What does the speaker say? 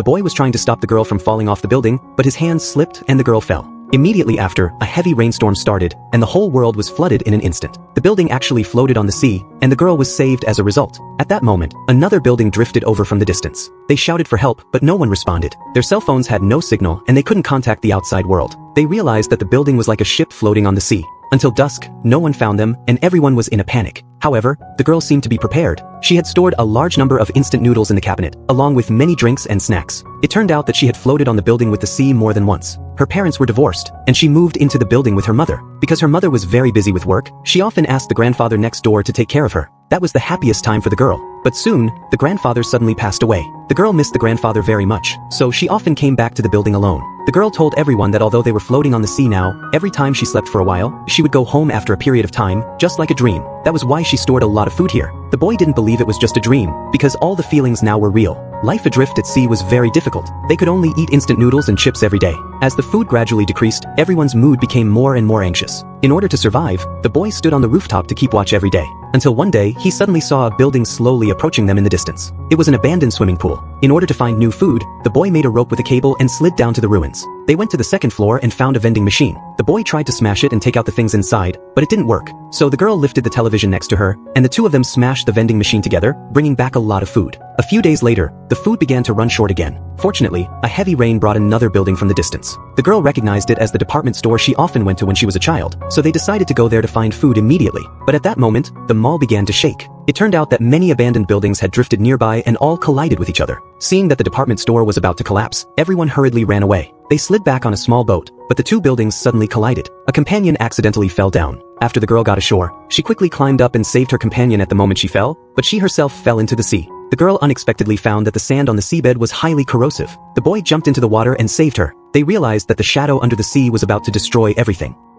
The boy was trying to stop the girl from falling off the building, but his hands slipped and the girl fell. Immediately after, a heavy rainstorm started, and the whole world was flooded in an instant. The building actually floated on the sea, and the girl was saved as a result. At that moment, another building drifted over from the distance. They shouted for help, but no one responded. Their cell phones had no signal, and they couldn't contact the outside world. They realized that the building was like a ship floating on the sea. Until dusk, no one found them, and everyone was in a panic. However, the girl seemed to be prepared. She had stored a large number of instant noodles in the cabinet, along with many drinks and snacks. It turned out that she had floated on the building with the sea more than once. Her parents were divorced, and she moved into the building with her mother. Because her mother was very busy with work, she often asked the grandfather next door to take care of her. That was the happiest time for the girl. But soon, the grandfather suddenly passed away. The girl missed the grandfather very much, so she often came back to the building alone. The girl told everyone that although they were floating on the sea now, every time she slept for a while, she would go home after a period of time, just like a dream. That was why she stored a lot of food here. The boy didn't believe it was just a dream, because all the feelings now were real. Life adrift at sea was very difficult. They could only eat instant noodles and chips every day. As the food gradually decreased, everyone's mood became more and more anxious. In order to survive, the boy stood on the rooftop to keep watch every day. Until one day, he suddenly saw a building slowly approaching them in the distance. It was an abandoned swimming pool. In order to find new food, the boy made a rope with a cable and slid down to the ruins. They went to the second floor and found a vending machine. The boy tried to smash it and take out the things inside, but it didn't work. So the girl lifted the television next to her, and the two of them smashed the vending machine together, bringing back a lot of food. A few days later, the food began to run short again. Fortunately, a heavy rain brought another building from the distance. The girl recognized it as the department store she often went to when she was a child, so they decided to go there to find food immediately. But at that moment, the mall began to shake. It turned out that many abandoned buildings had drifted nearby and all collided with each other. Seeing that the department store was about to collapse, everyone hurriedly ran away. They slid back on a small boat, but the two buildings suddenly collided. A companion accidentally fell down. After the girl got ashore, she quickly climbed up and saved her companion at the moment she fell, but she herself fell into the sea. The girl unexpectedly found that the sand on the seabed was highly corrosive. The boy jumped into the water and saved her. They realized that the shadow under the sea was about to destroy everything.